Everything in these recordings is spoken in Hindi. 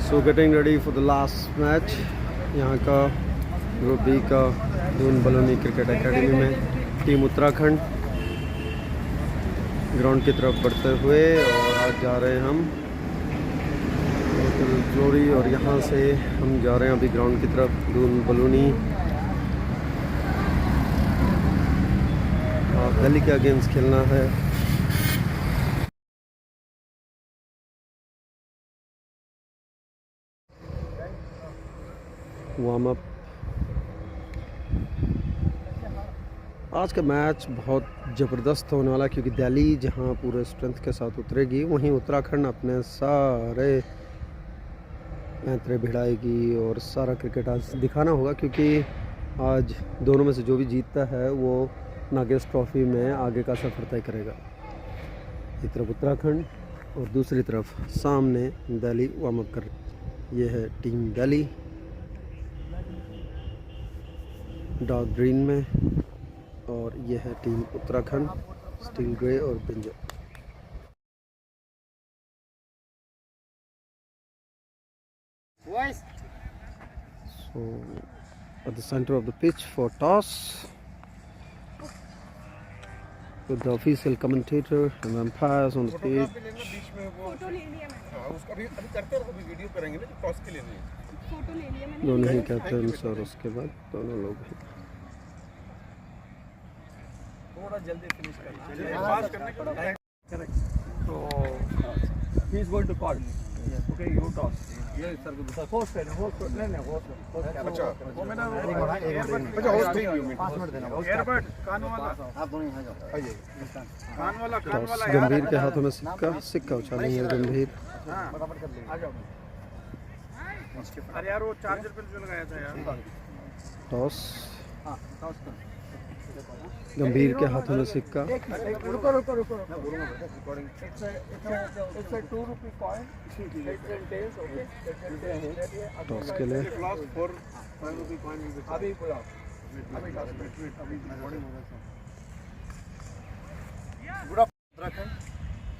So getting ready for the last match यहाँ का ग्रुप बी का दून बलोनी क्रिकेट एकेडमी में टीम उत्तराखंड ग्राउंड की तरफ बढ़ते हुए और आज जा रहे हैं हम होटल ग्लोरी और यहाँ से हम जा रहे हैं अभी ग्राउंड की तरफ दून बलोनी और दिल्ली के अगेंस्ट खेलना है। Warm up. आज का मैच बहुत ज़बरदस्त होने वाला क्योंकि दिल्ली जहां पूरे स्ट्रेंथ के साथ उतरेगी वहीं उत्तराखंड अपने सारे पैंतरे भिड़ाएगी और सारा क्रिकेट आज दिखाना होगा क्योंकि आज दोनों में से जो भी जीतता है वो नागेश ट्रॉफी में आगे का सफ़र तय करेगा। एक तरफ उत्तराखंड और दूसरी तरफ सामने दिल्ली वार्म अप कर ये है टीम दिल्ली डार्क ग्रीन में और यह है टीम उत्तराखंड स्टील ग्रे और brinjal. So at the center of the pitch for toss with the official commentator and umpires on the pitch. दोनों ही कैप्टन और उसके बाद दोनों लोग हैं। थोड़ा जल्दी फिनिश करना तो he is going to call okay you toss ये सर होस्ट है होस्ट नहीं अच्छा वो मैंने अच्छा होस्ट ही 5 मिनट देना एयरबड कान वाला आप दोनों यहां जाओ आइए कान वाला गंभीर के हाथों में सिक्का उछालेंगे गंभीर। फटाफट कर ले आ जाओ। अरे यार वो चार्जर पे जो लगाया था यार टॉस हां टॉस कर गंभीर के हाथों में सिक्का। रुको recording it's a 2 rupee coin toss के लिए फॉर 5 रुपी कॉइन अभी बुलाओ अभी रिकॉर्डिंग हो रहा है। गुड उत्तराखंड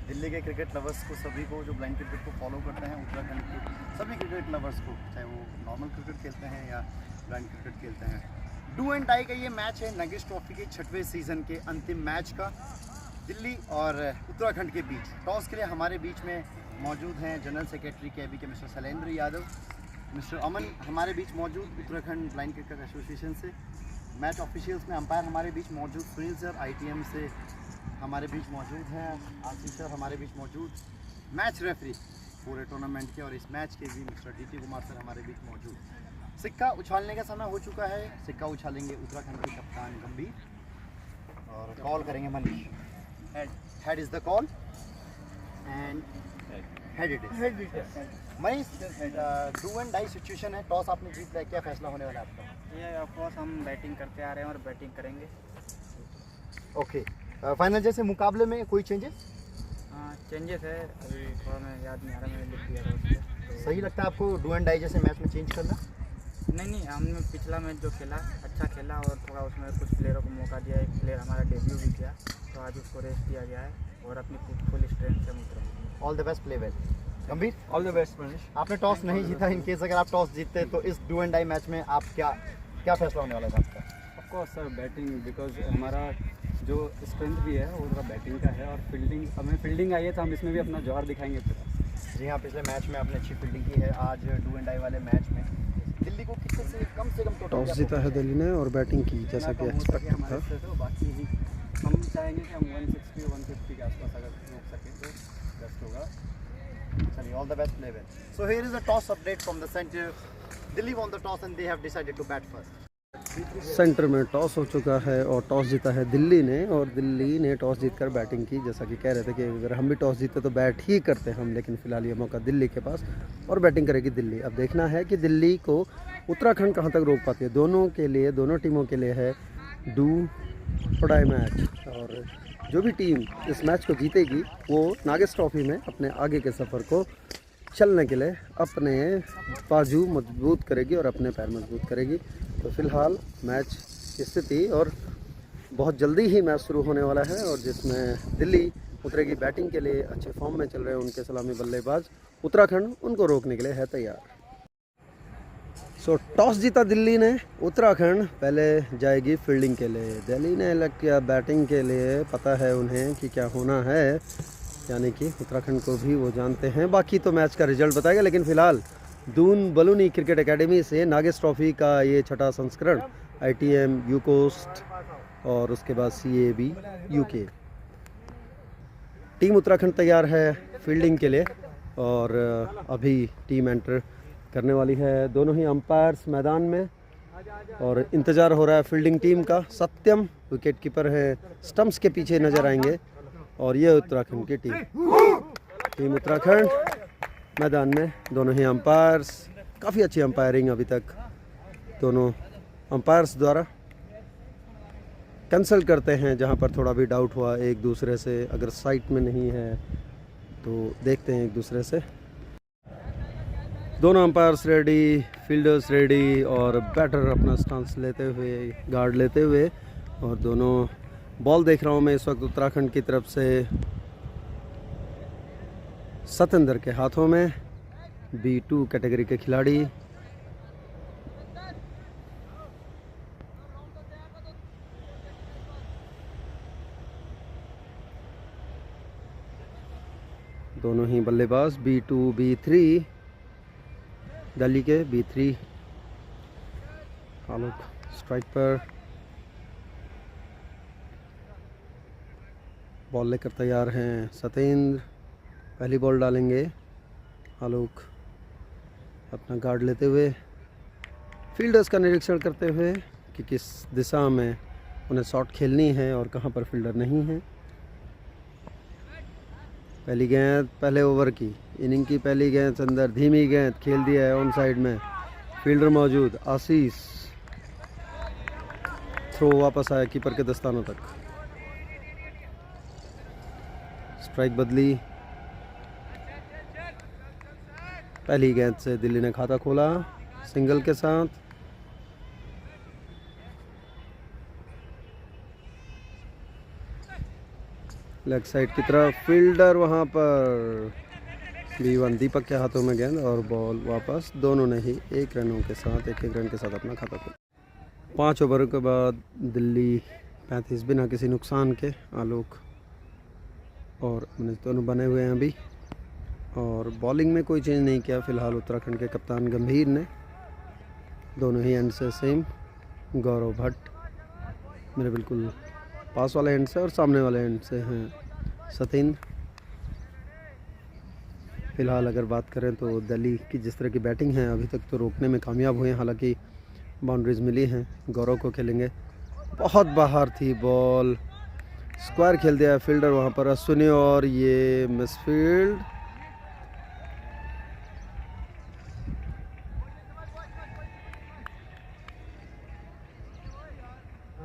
दिल्ली के क्रिकेट लवर्स को सभी को जो ब्लाइंड क्रिकेट को फॉलो करते हैं उत्तराखंड के सभी क्रिकेट लवर्स को चाहे वो नॉर्मल क्रिकेट खेलते हैं या ब्लाइंड क्रिकेट खेलते हैं डू एंड डाई का ये मैच है नागेश ट्रॉफी के 6वें सीज़न के अंतिम मैच का दिल्ली और उत्तराखंड के बीच। टॉस के लिए हमारे बीच में मौजूद हैं जनरल सेक्रेटरी केबी के मिस्टर शैलेंद्र यादव, मिस्टर अमन हमारे बीच मौजूद उत्तराखंड ब्लाइंड क्रिकेट एसोसिएशन से। मैच ऑफिशियल्स में अंपायर हमारे बीच मौजूद सुनील सर ITM से हमारे बीच मौजूद हैं, आशीष सर हमारे बीच मौजूद, मैच रेफरी पूरे टूर्नामेंट के और इस मैच के भी मिस्टर DT कुमार सर हमारे बीच मौजूद। सिक्का उछालने का समय हो चुका है। सिक्का उछालेंगे उत्तराखंड के कप्तान गंभीर और कॉल करेंगे Manish. Head is the call and head it is Manish. Do and die situation है, टॉस आपने जीत लिया, क्या फैसला होने वाला है आपका? ये ऑफ कोर्स हम बैटिंग करते आ रहे हैं और बैटिंग करेंगे। ओके फाइनल जैसे मुकाबले में कोई चेंजेस? चेंजेस है अभी थोड़ा मैं याद नहीं आ रहा, मैंने लिख दिया था उसको। सही लगता है आपको डू एंड डाई जैसे मैच में चेंज करना? नहीं हमने पिछला मैच जो खेला अच्छा खेला और थोड़ा उसमें कुछ प्लेयरों को मौका दिया। एक प्लेयर हमारा डेब्यू भी किया तो आज उसको रेस्ट दिया गया है और अपनी फुल स्ट्रेंथ से उतरेंगे। All the best, play well. गंभीर ऑल द बेस्ट मनीष। आपने टॉस नहीं जीता, इन केस अगर आप टॉस जीतते तो इस डू एंड डाई मैच में आप क्या फैसला होने वाला था आपका? Of course sir batting, because हमारा जो स्ट्रेंथ भी है वो थोड़ा बैटिंग का है और फील्डिंग हमें फील्डिंग आई है तो हम इसमें भी अपना जौहर दिखाएंगे पूरा। जी हाँ, पिछले मैच में आपने अच्छी फील्डिंग की है। आज डू एंड डाई वाले मैच में दिल्ली को कितने से कम टॉस जीता है दिल्ली ने और बैटिंग की जैसा कि एक्सपेक्टेड था। तो बाकी ही हम चाहेंगे कि हम 160 150 के आसपास अगर रोक सकें तो बेस्ट होगा। चलिए, all the best, play well. So here is a toss update from the centre. Delhi won the toss and they have decided to bat first. Centre में टॉस हो चुका है और टॉस जीता है दिल्ली ने और दिल्ली ने टॉस जीतकर बैटिंग की। जैसा कि कह रहे थे कि अगर हम भी टॉस जीते तो बैट ही करते हम, लेकिन फ़िलहाल ये मौका दिल्ली के पास और बैटिंग करेगी दिल्ली। अब देखना है कि दिल्ली को उत्तराखंड कहाँ तक रोक पाती है। दोनों के लिए, दोनों टीमों के लिए है डू और डाई मैच और जो भी टीम इस मैच को जीतेगी वो नागेश ट्रॉफी में अपने आगे के सफ़र को चलने के लिए अपने बाजू मजबूत करेगी और अपने पैर मजबूत करेगी। तो फिलहाल मैच की स्थिति और बहुत जल्दी ही मैच शुरू होने वाला है और जिसमें दिल्ली उतरेगी बैटिंग के लिए। अच्छे फॉर्म में चल रहे हैं उनके सलामी बल्लेबाज उत्तराखंड उनको रोकने के लिए है तैयार। टॉस जीता दिल्ली ने, उत्तराखंड पहले जाएगी फील्डिंग के लिए। दिल्ली ने अलग किया बैटिंग के लिए, पता है उन्हें कि क्या होना है, यानी कि उत्तराखंड को भी वो जानते हैं। बाकी तो मैच का रिजल्ट बताएगा, लेकिन फ़िलहाल दून बलूनी क्रिकेट एकेडमी से नागेश ट्रॉफी का ये छठा संस्करण ITM यूकोस्ट और उसके बाद CAB UK। टीम उत्तराखंड तैयार है फील्डिंग के लिए और अभी टीम एंटर करने वाली है। दोनों ही अंपायर्स मैदान में और इंतज़ार हो रहा है फील्डिंग टीम का। सत्यम विकेट कीपर है, स्टंप्स के पीछे नज़र आएंगे और ये उत्तराखंड की टीम उत्तराखंड मैदान में। दोनों ही अंपायर्स, काफ़ी अच्छी अंपायरिंग अभी तक दोनों अंपायर्स द्वारा। कंसल्ट करते हैं जहाँ पर थोड़ा भी डाउट हुआ एक दूसरे से, अगर साइट में नहीं है तो देखते हैं एक दूसरे से। दोनों अंपायर्स रेडी, फील्डर्स रेडी और बैटर अपना स्टांस लेते हुए, गार्ड लेते हुए। और दोनों बॉल देख रहा हूँ मैं इस वक्त उत्तराखंड की तरफ से सतेंद्र के हाथों में, B2 कैटेगरी के खिलाड़ी। दोनों ही बल्लेबाज B2 B3 दिल्ली के B3। आलोक स्ट्राइक पर, बॉल लेकर तैयार हैं सतेंद्र। पहली बॉल डालेंगे आलोक अपना गार्ड लेते हुए, फील्डर्स का निरीक्षण करते हुए कि किस दिशा में उन्हें शॉट खेलनी है और कहां पर फील्डर नहीं है। पहली गेंद पहले ओवर की, इनिंग की पहली गेंद अंदर, धीमी गेंद खेल दिया है ऑन साइड में, फील्डर मौजूद, आशीष। थ्रो वापस आया कीपर के दस्तानों तक। स्ट्राइक बदली, पहली गेंद से दिल्ली ने खाता खोला सिंगल के साथ। लेग साइड की तरफ, फील्डर वहां पर B1 दीपक के हाथों में गेंद और बॉल वापस। दोनों ने ही 1 रनों के साथ, 1-1 रन के साथ अपना खाता खोला। 5 ओवर के बाद दिल्ली 35 बिना किसी नुकसान के। आलोक और दोनों बने हुए हैं अभी और बॉलिंग में कोई चेंज नहीं किया फिलहाल उत्तराखंड के कप्तान गंभीर ने। दोनों ही एंड से सेम। गौरव भट्ट मेरे बिल्कुल पास वाले एंड से और सामने वाले एंड से हैं सतेंद्र। फ़िलहाल अगर बात करें तो दिल्ली की जिस तरह की बैटिंग है अभी तक तो रोकने में कामयाब हुए हैं, हालांकि बाउंड्रीज मिली हैं। गौरव को खेलेंगे, बहुत बाहर थी बॉल, स्क्वायर खेल दिया फील्डर वहां पर अश्विनी और ये मिसफील्ड।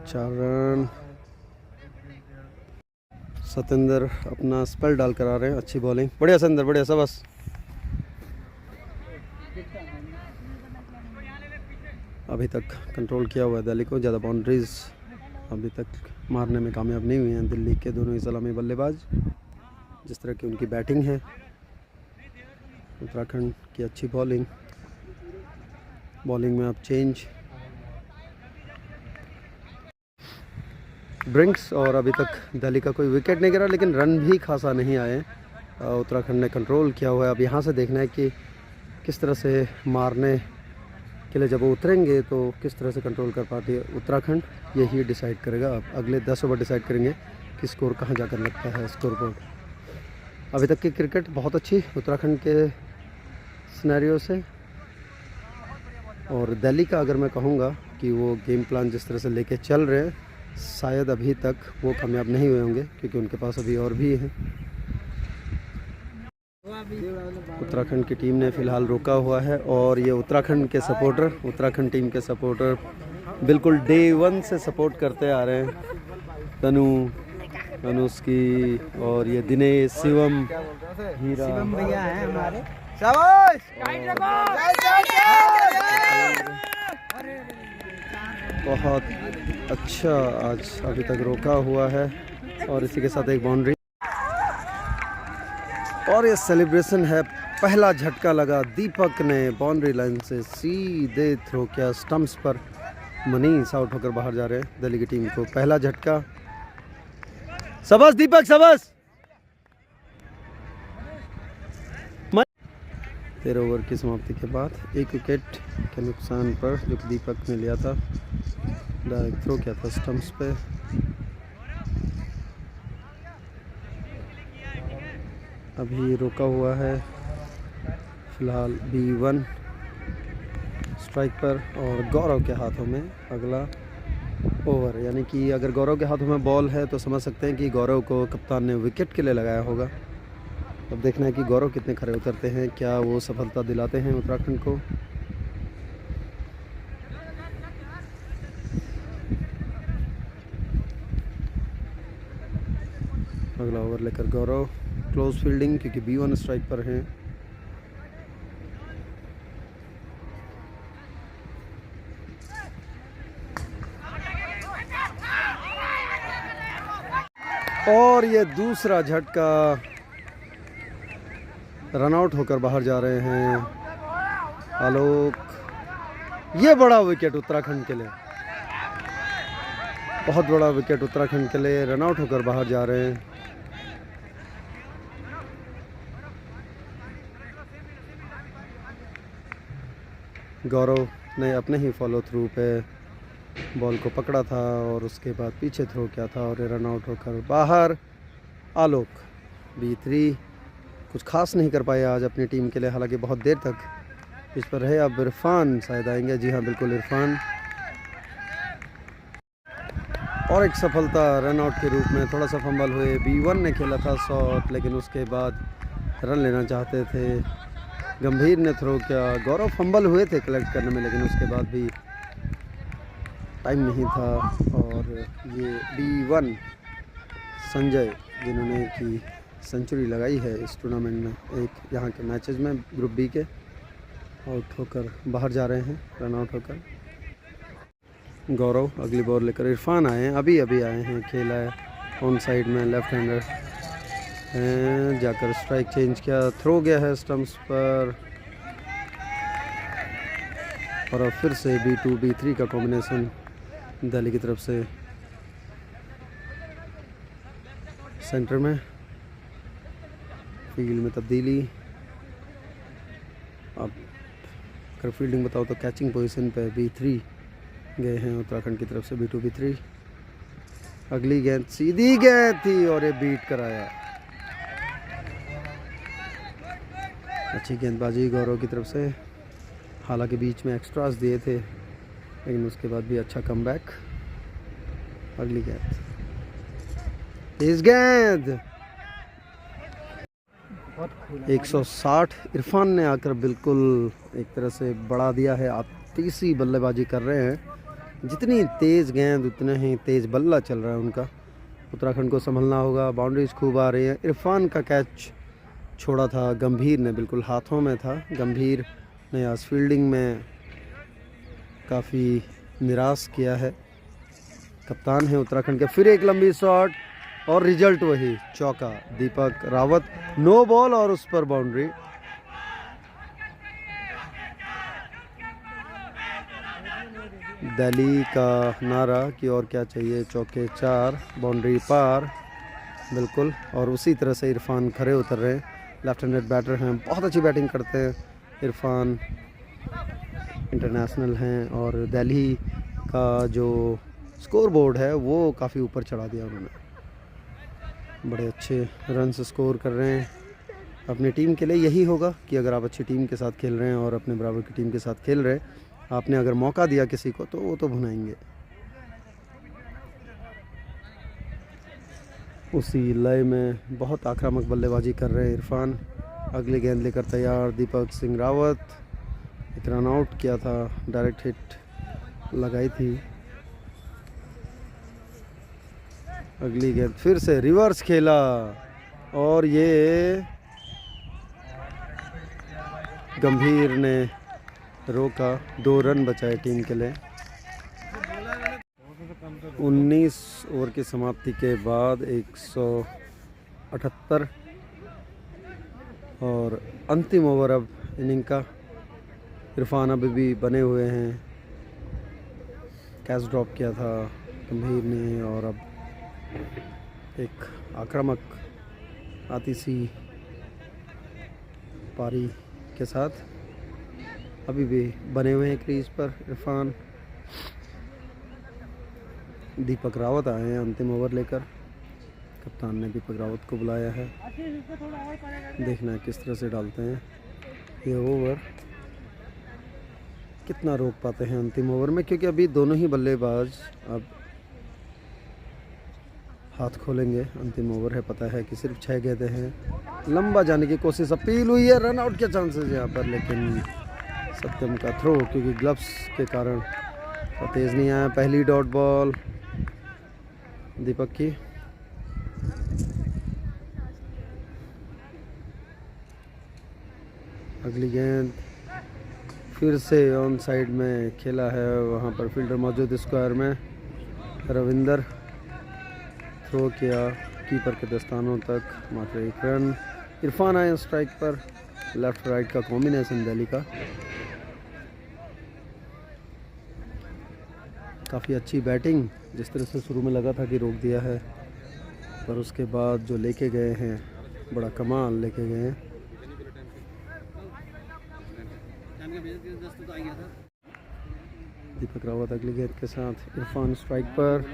चार रन। सतेंद्र अपना स्पेल डाल कर आ रहे हैं, अच्छी बॉलिंग, बढ़िया सतेंद्र, बढ़िया सबस। अभी तक कंट्रोल किया हुआ है दिल्ली को, ज़्यादा बाउंड्रीज अभी तक मारने में कामयाब नहीं हुए हैं दिल्ली के दोनों ही सलामी बल्लेबाज। जिस तरह की उनकी बैटिंग है, उत्तराखंड की अच्छी बॉलिंग में अब चेंज ब्रिंक्स और अभी तक दिल्ली का कोई विकेट नहीं गिरा, लेकिन रन भी खासा नहीं आए। उत्तराखंड ने कंट्रोल किया हुआ है। अब यहाँ से देखना है कि किस तरह से मारने के लिए जब वो उतरेंगे तो किस तरह से कंट्रोल कर पाती है उत्तराखंड, यही डिसाइड करेगा। अब अगले 10 ओवर डिसाइड करेंगे कि स्कोर कहाँ जाकर लगता है स्कोर बोर्ड। अभी तक की क्रिकेट बहुत अच्छी उत्तराखंड के सिनेरियो से, और दिल्ली का अगर मैं कहूँगा कि वो गेम प्लान जिस तरह से लेके चल रहे हैं शायद अभी तक वो कामयाब नहीं हुए होंगे, क्योंकि उनके पास अभी और भी हैं। उत्तराखंड की टीम ने फ़िलहाल रोका हुआ है और ये उत्तराखंड के सपोर्टर, उत्तराखंड टीम के सपोर्टर बिल्कुल डे 1 से सपोर्ट करते आ रहे हैं। तनु, अनुष्की और ये दिनेश, शिवम, हीरा, शिवम भैया हैं हमारे। शाबाश! बहुत अच्छा आज अभी तक रोका हुआ है और इसी के साथ एक बाउंड्री और ये सेलिब्रेशन है, पहला झटका लगा, दीपक ने बाउंड्री लाइन से सीधे थ्रो किया स्टंप्स पर, मनीष आउट होकर बाहर जा रहे हैं दिल्ली की टीम को। पहला झटका, शाबाश दीपक शाबाश। 13 ओवर की समाप्ति के बाद 1 विकेट के नुकसान पर, जो कि दीपक ने लिया था, डायरेक्ट थ्रो किया था स्टंप्स पे। अभी रोका हुआ है फिलहाल B1 स्ट्राइक पर, और गौरव के हाथों में अगला ओवर। यानी कि अगर गौरव के हाथों में बॉल है तो समझ सकते हैं कि गौरव को कप्तान ने विकेट के लिए लगाया होगा। अब देखना है कि गौरव कितने खरे उतरते हैं, क्या वो सफलता दिलाते हैं उत्तराखंड को। अगला ओवर लेकर गौरव, क्लोज फील्डिंग क्योंकि B1 स्ट्राइक पर हैं। और ये दूसरा झटका, रनआउट होकर बाहर जा रहे हैं आलोक। ये बड़ा विकेट उत्तराखंड के लिए, बहुत बड़ा विकेट उत्तराखंड के लिए, रनआउट होकर बाहर जा रहे हैं। गौरव ने अपने ही फॉलो थ्रू पे बॉल को पकड़ा था और उसके बाद पीछे थ्रो किया था और रन आउट होकर बाहर। आलोक B3 कुछ खास नहीं कर पाए आज अपनी टीम के लिए, हालांकि बहुत देर तक पिच पर रहे। अब इरफान शायद आएंगे, जी हाँ बिल्कुल इरफान। और एक सफलता रन आउट के रूप में, थोड़ा सा फंबल हुए। B1 ने खेला था शॉट, लेकिन उसके बाद रन लेना चाहते थे, गंभीर ने थ्रो किया। गौरव फंबल हुए थे कलेक्ट करने में, लेकिन उसके बाद भी टाइम नहीं था। और ये B1 संजय, जिन्होंने कि सेंचुरी लगाई है इस टूर्नामेंट में, एक यहाँ के मैचेस में ग्रुप B के, आउट होकर बाहर जा रहे हैं, रन आउट होकर। गौरव अगली बॉल लेकर, इरफान आए हैं, अभी आए हैं, खेला है ऑन साइड में, लेफ्ट हैंडर जाकर स्ट्राइक चेंज किया, थ्रो गया है स्टंप्स पर। और अब फिर से B2 B3 का कॉम्बिनेशन दिल्ली की तरफ से। सेंटर में फील्ड में तब्दीली। अब अगर फील्डिंग बताओ तो कैचिंग पोजीशन पे B3 गए हैं उत्तराखंड की तरफ से, B2 B3। अगली गेंद सीधी गेंद थी और ये बीट कराया। अच्छी गेंदबाजी गौरव की तरफ से, हालांकि बीच में एक्स्ट्रास दिए थे, लेकिन उसके बाद भी अच्छा कमबैक। अगली गेंद, तेज गेंद, 160। इरफान ने आकर बिल्कुल एक तरह से बढ़ा दिया है, आप तीसरी बल्लेबाजी कर रहे हैं। जितनी तेज़ गेंद उतना ही तेज़ बल्ला चल रहा है उनका। उत्तराखंड को संभलना होगा, बाउंड्रीज खूब आ रही है। इरफान का कैच छोड़ा था गंभीर ने, बिल्कुल हाथों में था। गंभीर ने आज फील्डिंग में काफ़ी निराश किया है, कप्तान है उत्तराखंड के। फिर एक लंबी शॉट और रिजल्ट वही, चौका। दीपक रावत, नो बॉल और उस पर बाउंड्री। दिल्ली का नारा कि और क्या चाहिए, चौके 4, बाउंड्री पार, बिल्कुल। और उसी तरह से इरफान खरे उतर रहे हैं, लेफ्ट हैंडेड बैटर हैं, बहुत अच्छी बैटिंग करते हैं इरफान, इंटरनेशनल हैं। और दिल्ली का जो स्कोर बोर्ड है वो काफ़ी ऊपर चढ़ा दिया उन्होंने, बड़े अच्छे रन स्कोर कर रहे हैं अपनी टीम के लिए। यही होगा कि अगर आप अच्छी टीम के साथ खेल रहे हैं और अपने बराबर की टीम के साथ खेल रहे हैं, आपने अगर मौका दिया किसी को तो वो तो भुनाएंगे। उसी लय में बहुत आक्रामक बल्लेबाजी कर रहे हैं इरफान। अगली गेंद लेकर तैयार दीपक सिंह रावत, एक रन आउट किया था, डायरेक्ट हिट लगाई थी। अगली गेंद फिर से रिवर्स खेला और ये गंभीर ने रोका, 2 रन बचाए टीम के लिए। 19 ओवर की समाप्ति के बाद 178 और अंतिम ओवर अब इनिंग का। इरफान अभी भी बने हुए हैं, कैच ड्रॉप किया था गंभीर ने, और अब एक आक्रामक आती सी पारी के साथ अभी भी बने हुए हैं क्रीज पर इरफान। दीपक रावत आए हैं अंतिम ओवर लेकर, कप्तान ने दीपक रावत को बुलाया है, देखना है किस तरह से डालते हैं ये ओवर, कितना रोक पाते हैं अंतिम ओवर में, क्योंकि अभी दोनों ही बल्लेबाज अब हाथ खोलेंगे। अंतिम ओवर है, पता है कि सिर्फ 6 गेंदें हैं, लंबा जाने की कोशिश अपील हुई है, रन आउट के चांसेस यहाँ पर, लेकिन सत्यम का थ्रो क्योंकि ग्लव्स के कारण तेज़ नहीं आया। पहली डॉट बॉल दीपक की, अगली गेंद फिर से ऑन साइड में खेला है, वहाँ पर फील्डर मौजूद स्क्वायर में। रविंदर थ्रो किया कीपर के दस्तानों तक, मात्र 1 रन। इरफान आए स्ट्राइक पर, लेफ्ट राइट का कॉम्बिनेशन दिल्ली का, काफ़ी अच्छी बैटिंग, जिस तरह से शुरू में लगा था कि रोक दिया है, पर उसके बाद जो लेके गए हैं बड़ा कमाल लेके गए हैं। दीपक रावत अगली गेंद के साथ, इरफान स्ट्राइक पर,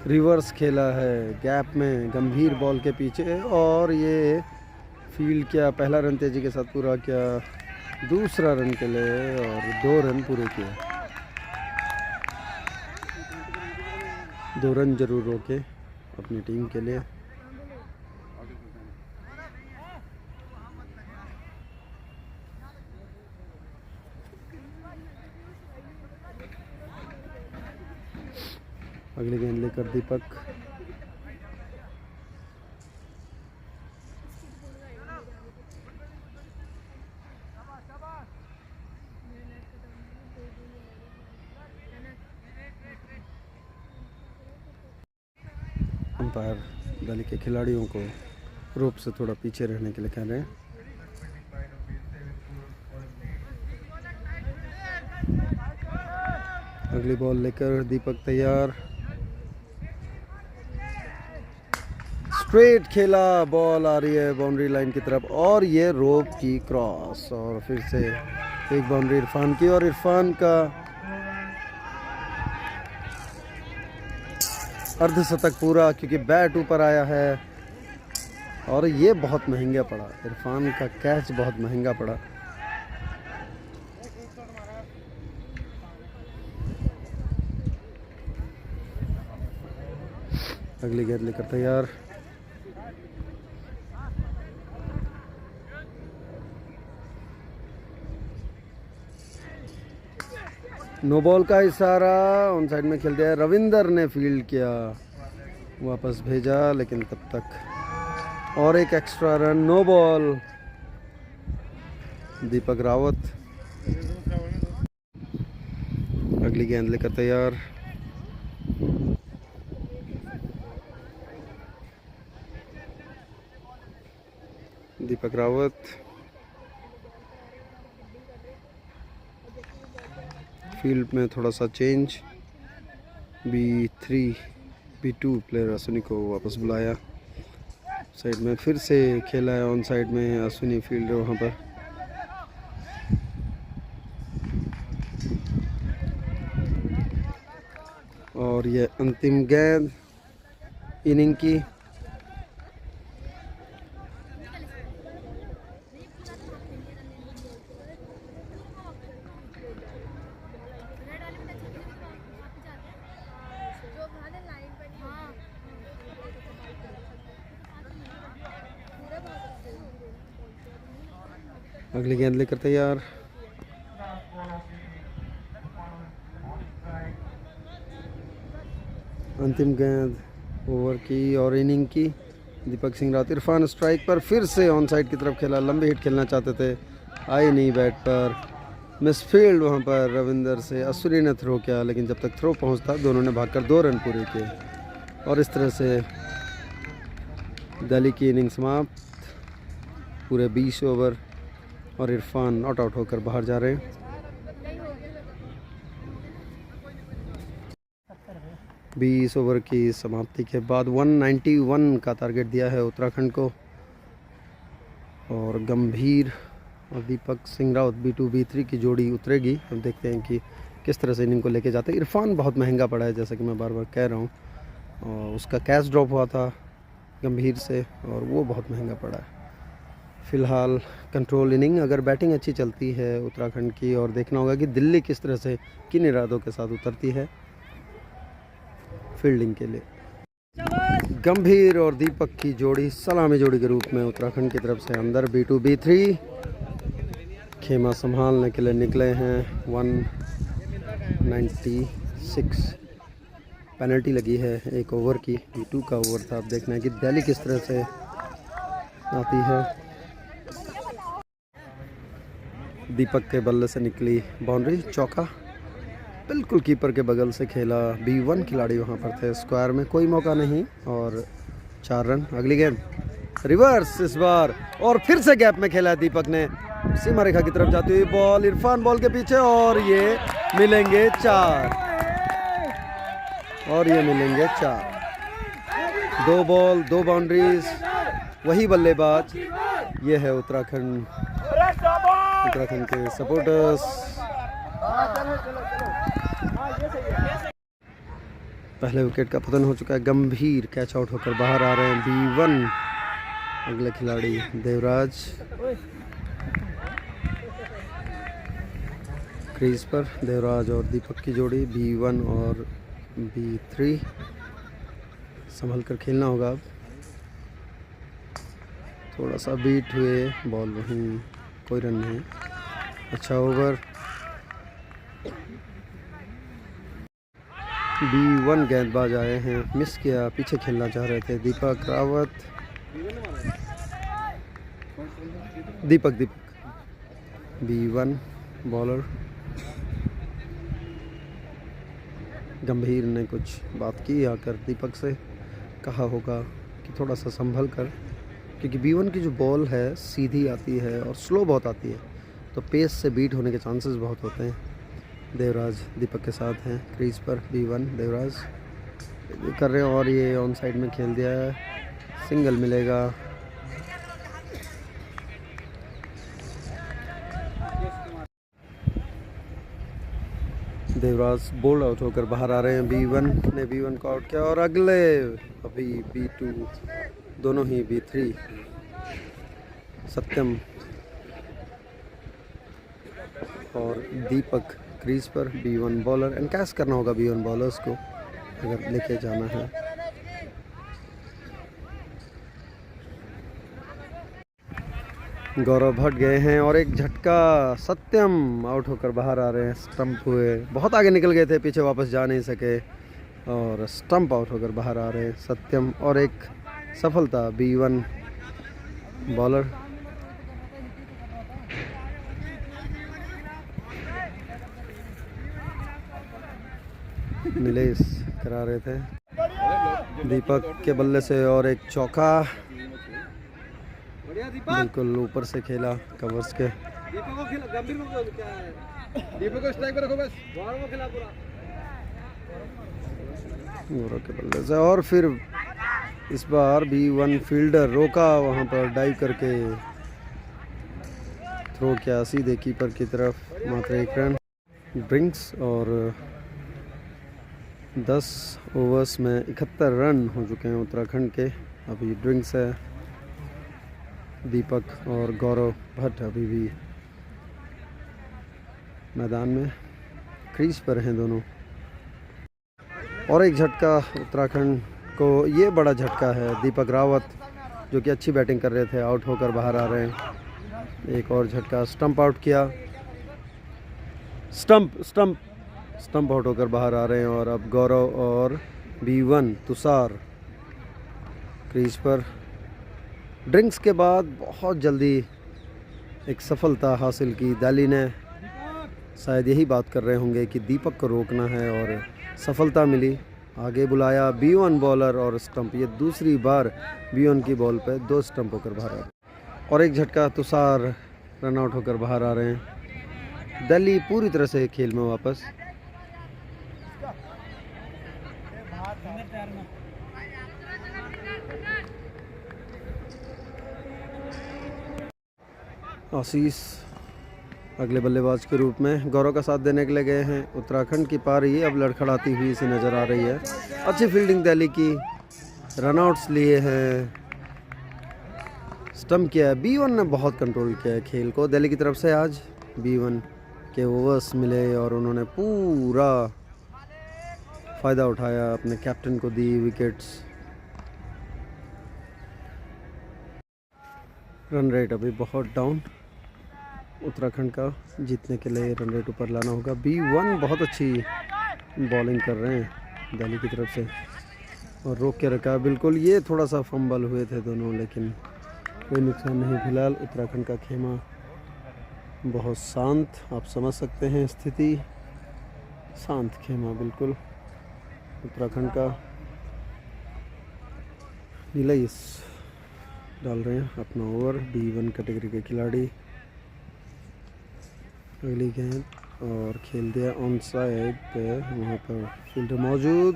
रिवर्स खेला है गैप में गंभीर बॉल के पीछे, और ये फील्ड किया, पहला रन तेजी के साथ पूरा किया, दूसरा रन के लिए और 2 रन पूरे किए। 2 रन जरूर रोके अपनी टीम के लिए। अगली गेंद लेकर दीपक, अंपायर दिल्ली के खिलाड़ियों को रोप से थोड़ा पीछे रहने के लिए कह रहे हैं। अगली बॉल लेकर दीपक तैयार, स्ट्रेट खेला, बॉल आ रही है बाउंड्री लाइन की तरफ, और ये रोप की क्रॉस, और फिर से एक बाउंड्री इरफान की, और इरफान का अर्धशतक पूरा, क्योंकि बैट ऊपर आया है, और ये बहुत महंगा पड़ा, इरफान का कैच बहुत महंगा पड़ा। अगली गेंद लेकर तैयार, नो बॉल का इशारा, ऑन साइड में खेल दिया। रविंदर ने फील्ड किया, वापस भेजा, लेकिन तब तक और एक extra run, no ball. Deepak Rawat अगली गेंद लेकर तैयार, दीपक रावत फील्ड में थोड़ा सा change, B3 B2 player Ashwini को वापस बुलाया, साइड में फिर से खेला है, ऑन साइड में अश्विनी फील्डर वहाँ पर। और ये अंतिम गेंद इनिंग की, अगली गेंद लेकर तैयार, अंतिम गेंद ओवर की और इनिंग की। दीपक सिंह रावत इरफान स्ट्राइक पर, फिर से ऑन साइड की तरफ खेला, लंबे हिट खेलना चाहते थे, आई नहीं बैट पर, मिसफील्ड वहाँ पर रविंदर से अश्विनी ने थ्रो किया, लेकिन जब तक थ्रो पहुँचता दोनों ने भागकर 2 रन पूरे किए और इस तरह से दिल्ली की इनिंग समाप्त। पूरे 20 ओवर और इरफान नॉट आउट होकर बाहर जा रहे हैं। बीस ओवर की समाप्ति के बाद 191 का टारगेट दिया है उत्तराखंड को और गंभीर और दीपक सिंह रावत B2 B3 की जोड़ी उतरेगी। हम देखते हैं कि किस तरह से इनिंग को लेके जाते हैं। इरफान बहुत महंगा पड़ा है, जैसा कि मैं बार बार कह रहा हूँ, और उसका कैच ड्रॉप हुआ था गंभीर से और वो बहुत महंगा पड़ा है। फ़िलहाल कंट्रोल इनिंग, अगर बैटिंग अच्छी चलती है उत्तराखंड की, और देखना होगा कि दिल्ली किस तरह से किन इरादों के साथ उतरती है फील्डिंग के लिए। गंभीर और दीपक की जोड़ी सलामी जोड़ी के रूप में उत्तराखंड की तरफ से अंदर B2 B3 खेमा संभालने के लिए निकले हैं। 196 पेनल्टी लगी है 1 ओवर की, B2 का ओवर था। अब देखना है कि दिल्ली किस तरह से आती है। दीपक के बल्ले से निकली बाउंड्री, चौका बिल्कुल कीपर के बगल से खेला। B1 खिलाड़ी वहाँ पर थे, स्क्वायर में कोई मौका नहीं और 4 रन। अगली गेंद रिवर्स इस बार और फिर से गैप में खेला दीपक ने, सीमा रेखा की तरफ जाती हुई बॉल, इरफान बॉल के पीछे और ये मिलेंगे 4 और ये मिलेंगे 4। 2 बॉल 2 बाउंड्रीज, वही बल्लेबाज। ये है उत्तराखंड के सपोर्टर्स। पहले विकेट का पतन हो चुका है। गंभीर कैच आउट होकर बाहर आ रहे हैं B1। अगले खिलाड़ी देवराज क्रीज पर। देवराज और दीपक की जोड़ी B1 और B3 संभल कर खेलना होगा। अब थोड़ा सा बीट हुए, बॉल वहीं, कोई रन नहीं। अच्छा ओवर। B1 गेंदबाज आए हैं, मिस किया, पीछे खेलना चाह रहे थे दीपक रावत। दीपक B1 बॉलर। गंभीर ने कुछ बात की आकर दीपक से, कहा होगा कि थोड़ा सा संभल कर, क्योंकि B1 की जो बॉल है सीधी आती है और स्लो बहुत आती है, तो पेस से बीट होने के चांसेस बहुत होते हैं। देवराज दीपक के साथ हैं क्रीज पर। B1 देवराज कर रहे हैं और ये ऑन साइड में खेल दिया है, सिंगल मिलेगा। देवराज बोल्ड आउट होकर बाहर आ रहे हैं। B1 ने B1 को आउट किया और अगले अभी B2, दोनों ही B3। सत्यम और दीपक क्रीज पर। B1 बॉलर, एनकैश करना होगा B1 बॉलर्स को अगर लेके जाना है। गौरव भट्ट गए हैं और एक झटका, सत्यम आउट होकर बाहर आ रहे हैं। स्टंप हुए, बहुत आगे निकल गए थे, पीछे वापस जा नहीं सके और स्टंप आउट होकर बाहर आ रहे हैं सत्यम। और एक सफलता B1 बॉलर। नीलेश करा रहे थे दीपक के बल्ले से और एक चौका, बिल्कुल ऊपर से खेला कवर्स के। गौरव के बल्ले से और फिर इस बार B1 फील्डर रोका, वहां पर डाइव करके थ्रो किया सीधे कीपर की तरफ, मात्र 1 रन। ड्रिंक्स और 10 ओवर्स में 71 रन हो चुके हैं उत्तराखंड के। अभी ड्रिंक्स है, दीपक और गौरव भट्ट अभी भी मैदान में, क्रीज पर हैं दोनों। और एक झटका उत्तराखंड को, ये बड़ा झटका है। दीपक रावत जो कि अच्छी बैटिंग कर रहे थे, आउट होकर बाहर आ रहे हैं। एक और झटका, स्टंप आउट किया, स्टंप आउट होकर बाहर आ रहे हैं। और अब गौरव और B1 तुषार क्रीज पर। ड्रिंक्स के बाद बहुत जल्दी एक सफलता हासिल की दिल्ली ने शायद यही बात कर रहे होंगे कि दीपक को रोकना है और सफलता मिली। आगे बुलाया B1 बॉलर और स्टंप। ये दूसरी बार B1 की बॉल पे 2 स्टंप होकर बाहर आ रहे और एक झटका तुषार रन आउट होकर बाहर आ रहे हैं। दिल्ली पूरी तरह से खेल में वापस। आशीष अगले बल्लेबाज के रूप में गौरव का साथ देने के लिए गए हैं। उत्तराखंड की पारी अब लड़खड़ाती हुई सी नज़र आ रही है। अच्छी फील्डिंग दिल्ली की, रनआउट्स लिए हैं, स्टंप किया है। B1 ने बहुत कंट्रोल किया है खेल को दिल्ली की तरफ से। आज B1 के ओवर्स मिले और उन्होंने पूरा फ़ायदा उठाया, अपने कैप्टन को दी विकेट्स। रन रेट अभी बहुत डाउन। उत्तराखंड का जीतने के लिए रन रेट ऊपर लाना होगा। B1 बहुत अच्छी बॉलिंग कर रहे हैं दिल्ली की तरफ से और रोक के रखा बिल्कुल। ये थोड़ा सा फंबल हुए थे दोनों, लेकिन कोई नुकसान नहीं। फिलहाल उत्तराखंड का खेमा बहुत शांत, आप समझ सकते हैं स्थिति, शांत खेमा बिल्कुल उत्तराखंड का। नीलेश डाल रहे हैं अपना ओवर। B1 कैटेगरी के खिलाड़ी। अगली गेंद और खेल दिया ऑन साइड पे, वहाँ पर फील्डर मौजूद।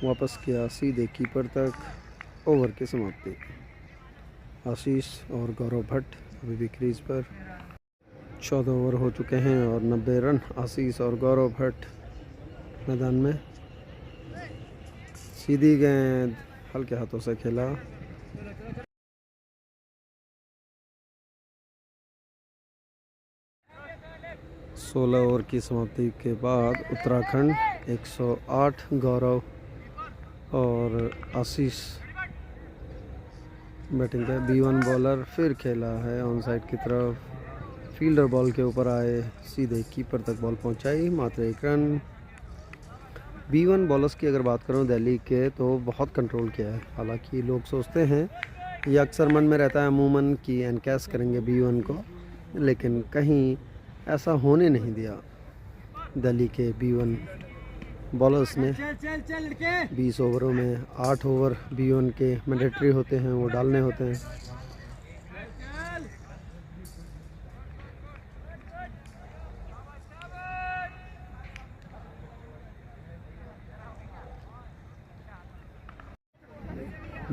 वापस किया सीधे कीपर तक। ओवर की समाप्ति। आशीष और गौरव भट्ट अभी भी क्रीज पर। 14 ओवर हो चुके हैं और 90 रन। आशीष और गौरव भट्ट मैदान में। सीधी गेंद हल्के हाथों से खेला। सोलह ओवर की समाप्ति के बाद उत्तराखंड 108, गौरव और आशीष बैटिंग पे। B1 बॉलर फिर खेला है ऑन साइड की तरफ। फील्डर बॉल के ऊपर आए, सीधे कीपर तक बॉल पहुंचाई, मात्र 1 रन। B1 बॉलर्स की अगर बात करूं दिल्ली के, तो बहुत कंट्रोल किया है। हालांकि लोग सोचते हैं, ये अक्सर मन में रहता है अमूमन कि एनकैश करेंगे B1 को, लेकिन कहीं ऐसा होने नहीं दिया दिल्ली के B1 बॉलर्स ने। 20 ओवरों में 8 ओवर B1 के मैंडेटरी होते हैं, वो डालने होते हैं।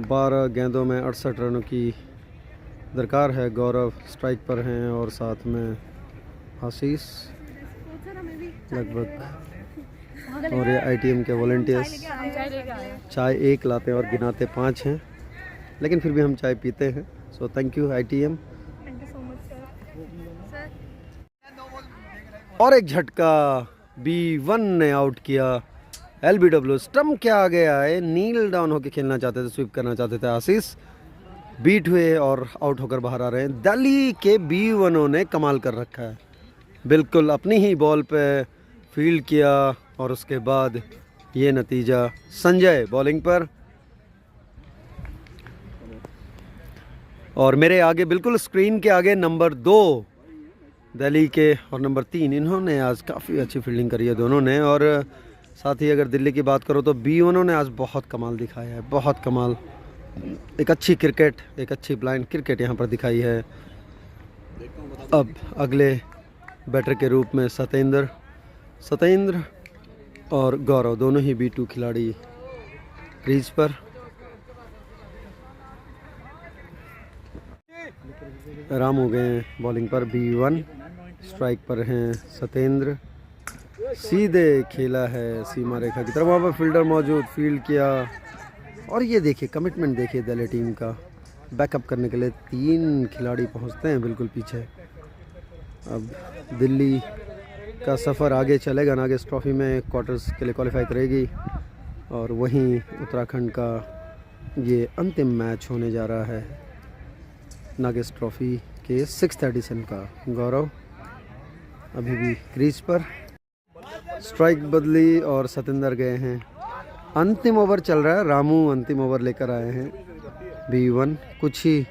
बारह गेंदों में 68 रनों की दरकार है। गौरव स्ट्राइक पर हैं और साथ में आशीष लगभग। और ये ITM के वॉलंटियर्स चाय 1 लाते हैं और गिनाते 5 हैं, लेकिन फिर भी हम चाय पीते हैं। So thank you ITM। और एक झटका B1 ने आउट किया। LBW स्टंप के आगे आए, नील डाउन होकर खेलना चाहते थे, स्वीप करना चाहते थे। आशीष बीट हुए और आउट होकर बाहर आ रहे हैं। दिल्ली के B1 ने कमाल कर रखा है, बिल्कुल अपनी ही बॉल पे फील्ड किया और उसके बाद ये नतीजा। संजय बॉलिंग पर और मेरे आगे बिल्कुल स्क्रीन के आगे नंबर 2 दिल्ली के और नंबर 3, इन्होंने आज काफ़ी अच्छी फील्डिंग करी है दोनों ने। और साथ ही अगर दिल्ली की बात करो तो B1 ने आज बहुत कमाल दिखाया है, बहुत कमाल। एक अच्छी क्रिकेट, एक अच्छी ब्लाइंड क्रिकेट यहाँ पर दिखाई है। अब अगले बैटर के रूप में सतेंद्र और गौरव दोनों ही B2 खिलाड़ी क्रीज पर। राम हो गए बॉलिंग पर। B1 स्ट्राइक पर हैं सतेंद्र। सीधे खेला है सीमा रेखा की तरफ, वहाँ पर फील्डर मौजूद, फील्ड किया। और ये देखिए कमिटमेंट देखिए दिल्ली टीम का। बैकअप करने के लिए 3 खिलाड़ी पहुँचते हैं बिल्कुल पीछे। अब दिल्ली का सफ़र आगे चलेगा। नागेश ट्रॉफी में क्वार्टर्स के लिए क्वालिफाई करेगी और वहीं उत्तराखंड का ये अंतिम मैच होने जा रहा है नागेश ट्रॉफी के 6th एडिशन का। गौरव अभी भी क्रीज पर। स्ट्राइक बदली और सतेंद्र गए हैं। अंतिम ओवर चल रहा है, रामू अंतिम ओवर लेकर आए हैं। B1 कुछ ही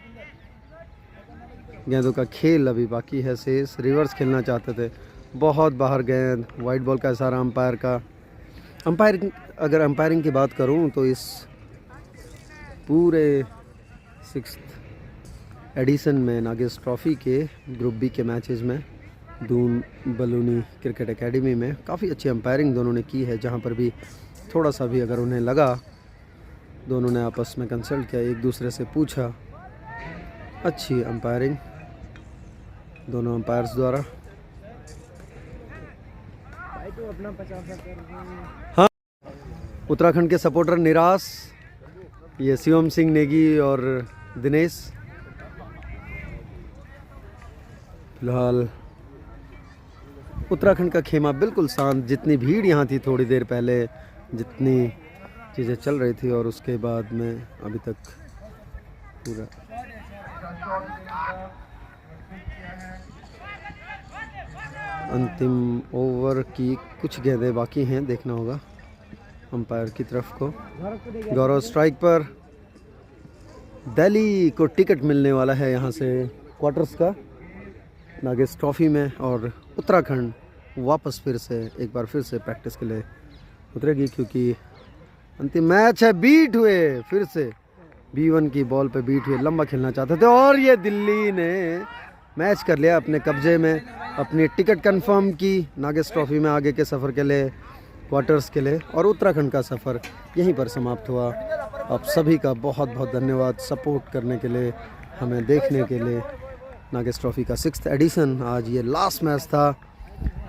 गेंदों का खेल अभी बाकी है शेष। रिवर्स खेलना चाहते थे बहुत बाहर गेंद, वाइट बॉल का इशारा अंपायर का। अगर अंपायरिंग की बात करूं तो इस पूरे 6th एडिशन में नागेश ट्रॉफ़ी के ग्रुप बी के मैचेस में दून बलूनी क्रिकेट एकेडमी में काफ़ी अच्छी अंपायरिंग दोनों ने की है। जहां पर भी थोड़ा सा भी अगर उन्हें लगा, दोनों ने आपस में कंसल्ट किया, एक दूसरे से पूछा। अच्छी अंपायरिंग दोनों अंपायर्स द्वारा। हाँ, उत्तराखंड के सपोर्टर निराश, ये शिवम सिंह नेगी और दिनेश। फिलहाल उत्तराखंड का खेमा बिल्कुल शांत, जितनी भीड़ यहाँ थी थोड़ी देर पहले, जितनी चीज़ें चल रही थी, और उसके बाद में अभी तक पूरा अंतिम ओवर की कुछ गेंदें बाकी हैं, देखना होगा अंपायर की तरफ को। गौरव स्ट्राइक पर। दिल्ली को टिकट मिलने वाला है यहाँ से क्वार्टर्स का नागेश ट्रॉफ़ी में, और उत्तराखंड वापस एक बार फिर से प्रैक्टिस के लिए उतरेगी, क्योंकि अंतिम मैच है। बीट हुए फिर से, B1 की बॉल पे बीट हुए, लंबा खेलना चाहते थे और ये दिल्ली ने मैच कर लिया अपने कब्जे में, अपनी टिकट कंफर्म की नागेश ट्रॉफ़ी में आगे के सफ़र के लिए, क्वार्टर्स के लिए। और उत्तराखंड का सफ़र यहीं पर समाप्त हुआ। आप सभी का बहुत बहुत धन्यवाद सपोर्ट करने के लिए, हमें देखने के लिए। नागेश ट्रॉफ़ी का 6th एडिशन, आज ये लास्ट मैच था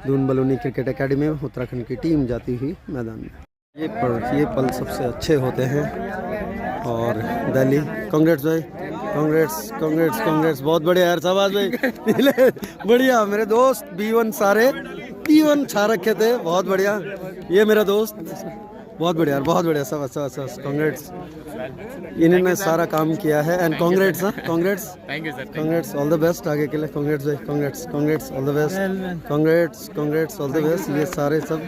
दून बलूनी क्रिकेट एकेडमी में। उत्तराखंड की टीम जाती हुई मैदान में। ये पल सबसे अच्छे होते हैं। और दिल्ली, कांग्रेस भाई, कांग्रेस, बहुत बढ़िया यार, शाबाश भाई। बढ़िया मेरे दोस्त B1 सारे B1 छा रखे थे, बहुत बढ़िया। ये मेरा दोस्त, बहुत बढ़िया यार, बहुत बढ़िया, सब कांग्रेस, इन्होंने सारा काम किया है। And Congress, thank you sir, Congress, all the best आगे के लिए। कांग्रेस भाई, Congress, all the best, Congress, all the best. ये सारे सब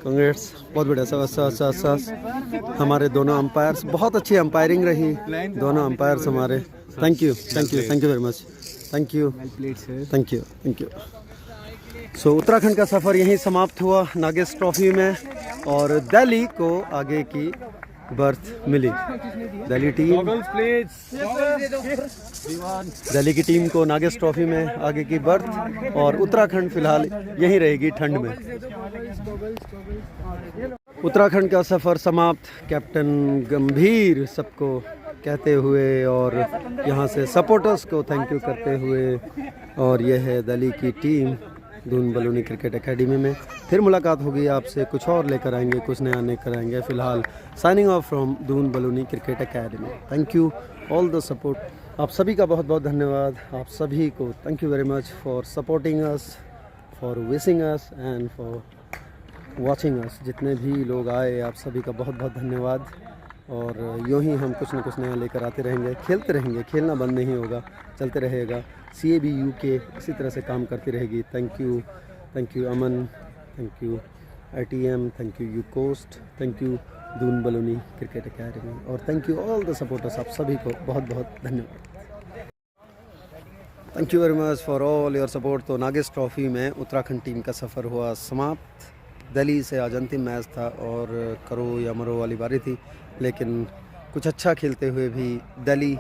कांग्रेस, बहुत बढ़िया, सब हमारे दोनों अंपायर्स, बहुत अच्छी अंपायरिंग रही दोनों अंपायर्स हमारे। Thank you very much, thank you. So Uttarakhand का सफ़र यहीं समाप्त हुआ नागेश ट्रॉफ़ी में, और दिल्ली को आगे की बर्थ मिली। दिल्ली की टीम को नागेश ट्रॉफ़ी में आगे की बर्थ, और उत्तराखंड फिलहाल यहीं रहेगी ठंड में। उत्तराखंड का सफ़र समाप्त, कैप्टन गंभीर सबको कहते हुए और यहाँ से सपोर्टर्स को थैंक यू करते हुए। और यह है दिल्ली की team Doon Baluni cricket academy में। फिर मुलाकात होगी आपसे, कुछ और लेकर आएंगे, कुछ नया लेकर आएंगे। फ़िलहाल signing off from Doon Baluni cricket academy. Thank you all the support. आप सभी का बहुत बहुत धन्यवाद। आप सभी को thank you very much for supporting us, for wishing us and for watching us. जितने भी लोग आए, आप सभी का बहुत बहुत धन्यवाद। और यूँ ही हम कुछ न कुछ नया लेकर आते रहेंगे, खेलते रहेंगे, खेलना बंद नहीं होगा, चलते रहेगा। CAB UK इसी तरह से काम करती रहेगी। Thank you Aman, thank you ITM, thank you UCOST, thank you Doon Baluni cricket academy, और thank you all the supporters. आप सभी को बहुत बहुत धन्यवाद। Thank you very much for all your support. तो नागेश ट्रॉफ़ी में उत्तराखंड टीम का सफ़र हुआ समाप्त। दिल्ली से आज अंतिम मैच था और करो या मरो वाली बारी थी, लेकिन कुछ अच्छा खेलते हुए भी दिल्ली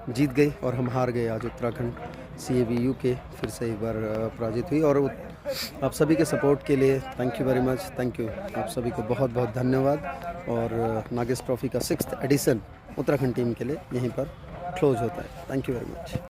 जीत गई और हम हार गए। आज उत्तराखंड CAB UK फिर से एक बार पराजित हुई। और आप सभी के सपोर्ट के लिए thank you very much, thank you. आप सभी को बहुत बहुत धन्यवाद। और नागेश ट्रॉफ़ी का 6th एडिशन उत्तराखंड टीम के लिए यहीं पर क्लोज होता है। Thank you very much.